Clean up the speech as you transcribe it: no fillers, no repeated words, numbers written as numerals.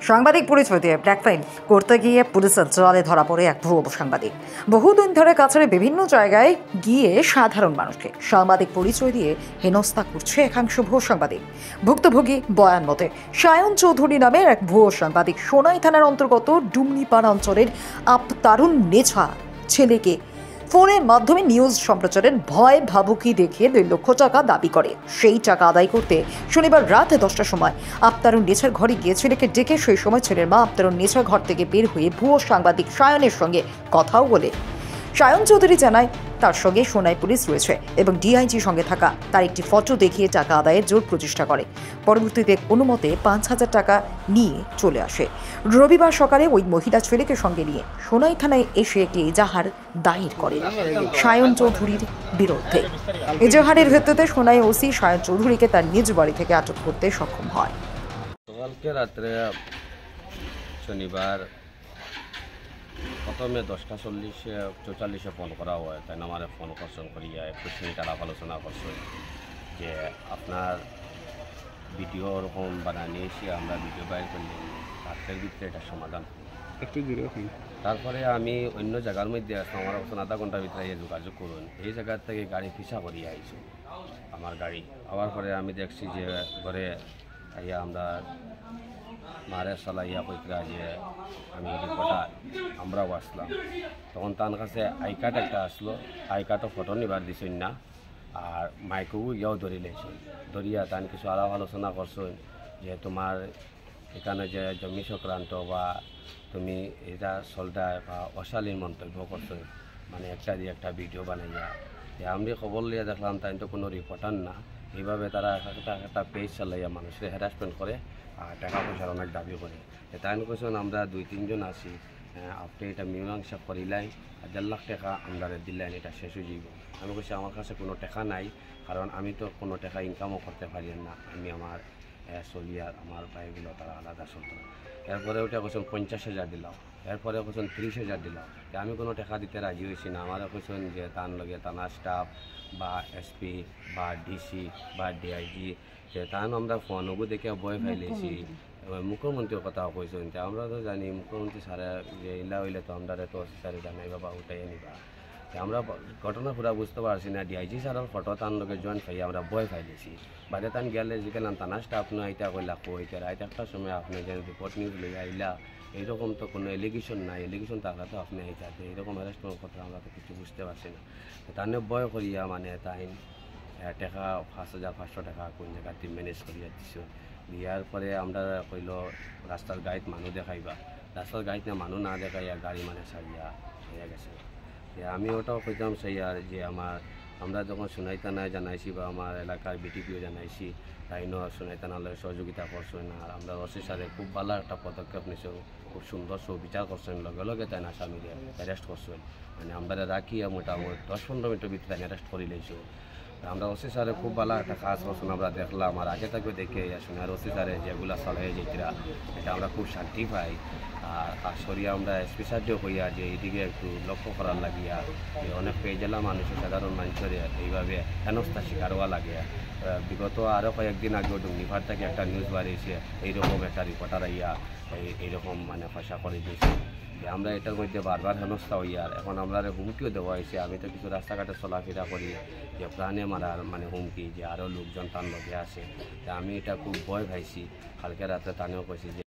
সাংবাদিক পরিচয় দিয়ে ব্ল্যাকমেইল করতে গিয়ে পুলিশের জালে ধরা পড়ে এক ভুয়ো সাংবাদিক। বহুদিন ধরে কাছাড়ে বিভিন্ন জায়গায় গিয়ে সাধারণ মানুষকে সাংবাদিক পরিচয় দিয়ে হেনস্থা করছে একাংশ ভুয়ো সাংবাদিক। ভুক্তভোগী বয়ান মতে সায়ন চৌধুরী নামের এক ভুয়ো সাংবাদিক সোনাই থানার অন্তর্গত ডুমনিপাড়া অঞ্চলের আপতারুণ নেছা ছেলেকে ফোনের মাধ্যমে নিউজ সম্প্রচারের ভয় ভাবুকি দেখিয়ে 2 লক্ষ টাকা দাবি করে। সেই টাকা আদায় করতে শনিবার রাত 10টার সময় আপতারুণ নেছার ঘরে গিয়ে ছেলেকে ডেকে সেই সময় ছেলের মা আপতারুণ নেছার ঘর থেকে বের হয়ে ভুয়ো সাংবাদিক সায়নের সঙ্গে কথাও বলে। সায়ন চৌধুরী জানায় তার সঙ্গে সোনাই পুলিশ রয়েছে এবং ডিআইজি সঙ্গে থাকা তার একটি ফটো দেখিয়ে টাকা আদায়ের জোর প্রচেষ্টা করে। পরবর্তীতে অনুমতে 5,000 টাকা নিয়ে চলে আসে। রবিবার সকালে ওই মহিলা ছেলেকে সঙ্গে নিয়ে সোনাই থানায় এসে একটি এজাহার দায়ের করে সায়ন চৌধুরীর বিরুদ্ধে। এজাহারের ভিত্তিতে সোনাই ওসি সায়ন চৌধুরীকে তার নিজ বাড়ি থেকে আটক করতে সক্ষম হয়। কালকে রাত্রে শনিবার প্রথমে 10:44 ফোন করা হয়, তাই আমার ফোন করছেন করিয়া 21 মিনিট আলাপ আলোচনা করছেন যে আপনার ভিডিও ওরকম বানায় নিয়েছি, আমরা ভিডিও বাইর করলে রাত্রের ভিতরে এটা সমাধান একটু তারপরে আমি অন্য জায়গার মধ্যে আসলাম, আমার অবস্থা আধা ঘন্টার ভিতরে যোগাযোগ করুন। এই জায়গার থেকে গাড়ি পিছা করিয়া আইছি, আমার গাড়ি আবার পরে আমি দেখছি যে ঘরে আইয়া আমরা মারে চালাইয়া কইতরা যে আমি রিপোর্টার, আমরাও আসলাম। তখন তার কাছে আই কার্ড একটা আসলো, আই কার্ডও ফটো নিবার দিছেন না, আর মাইকও ইয়াও ধরি লেছেন। ধরিয়া তান কিছু আলাপ আলোচনা করছেন যে তোমার এখানে যে জমি সংক্রান্ত বা তুমি এটা চলতায় বা অশালীন মন্তব্য করছো, মানে একটা দিয়ে একটা ভিডিও বানাইয়া। আমি খবর লিয়ে দেখলাম তাই তো কোনো রিপোর্টার না, এইভাবে তারা একটা পেজ চালাইয়া মানুষের হ্যারাসমেন্ট করে আর টাকা পয়সার অনেক দাবি করে। তাই কোয়েছেন আমরা 2-3 জন আছি, আপনি এটা মীমাংসা করিলাই, 1.5 লাখ টাকা আমরা দিলেন, এটা শেষ হয়ে যাব। আমি কইছি আমার কাছে কোনো টাকা নাই, কারণ আমি তো কোনো টাকা ইনকামও করতে পারি না, আমি আমার চলিয়ার আমার ভাইগুলো তারা আলাদা চলত। এরপরে ওটা কোয়েছেন 50,000 দিলাম, এরপরে কোয়েছেন 30,000 দিলাম। আমি কোনো টাকা দিতে রাজি হয়েছি না। আমার কোয়েছেন যে তার লগে থানা স্টাফ বা এসপি বা ডিসি বা ডিআইজি যে তান আমরা ফোনবো দেখে বয় ফাইলেছি। মুখ্যমন্ত্রীর কথা কইছেন, আমরা তো জানি মুখ্যমন্ত্রী সারা যে ইলা হইলে তো আমরা তো অফিসারে জানাই বাবা উঠাই নিবা। আমরা ঘটনা পুরা বুঝতে পারছি না, ডিআইজি স্যারের ফটো তার লগে জয়েন্ট পাই আমরা বয় ফাইলেছি। বাইরে তান গেলে যে গেলাম থানা স্টাফ নয় এটা কইলা কইতে রাইট একটার সময় আপনি যে রিপোর্ট নিউজ লইয়া আইলা, এইরকম তো কোনো এলিগেশন নাই, এলিগেশন থাকলে তো আপনি আইতাতে, এইরকম অ্যারেস্টের কথা আমরা তো কিছু বুঝতে পারছি না। তাহলে বয় করিয়া মানে তাই টাকা 5,500 টাকা কোন জায়গাতে ম্যানেজ করিয়া দিছ। দিয়ার পরে আমরা কইল রাস্তার গাইড মানুষ দেখাইবা, রাস্তার গাইড না মানুষ না দেখাইয়া গাড়ি মানে সারিয়া হয়ে গেছে। আমি ওটাও কইতাম সেই আর যে আমরা যখন সোনাই থানায় জানাইছি বা আমার এলাকার বিটিপিও জানাইছি, তাইনও সোনাই থানার সহযোগিতা করছেন। আর আমরা ওসি স্যারে খুব ভালো একটা পদক্ষেপ নিয়েছে, খুব সুন্দর সুবিচার করছেন, লগে লগে তাই আসামিরে অ্যারেস্ট করছেন। মানে আমরা রাখিয়া মোটামুটি 10-15 মিনিটের ভিতরে অ্যারেস্ট করে লইছো। আমরা ওসি স্যারে খুব ভালো একটা কাজ করছেন আমরা দেখলাম, আর আগে থেকে দেখে আসুন। আর ওসি স্যারে যেগুলো চলাই যেটা এটা আমরা খুব শান্তি পাই। আর কাজ করিয়া আমরা স্পেশালিটিও হইয়া যে এইদিকে একটু লক্ষ্য করার লাগিয়া যে অনেক পেজেলা মানুষের সাধারণ মানুষের এইভাবে হেনস্থা শিকার হওয়া লাগে। বিগত আরও কয়েকদিন আগেও ডুমনিপাড় থেকে একটা নিউজ বাড়িয়েছে, এইরকম একটা রিপোর্টার আইয়া এইরকম মানে পয়সা করে দিয়েছে। যে আমরা এটার মধ্যে বারবার হেনস্থা হইয়া, এখন আমরা হুমকিও দেওয়া হয়েছে। আমি তো কিছু রাস্তাঘাটে চলাফেরা করি যে প্রাণে মারার মানে হুমকি, যে আরও লোকজন তার লগে আছে। আমি এটা খুব ভয় পাইছি। কালকে রাতে তানেও কইছি যে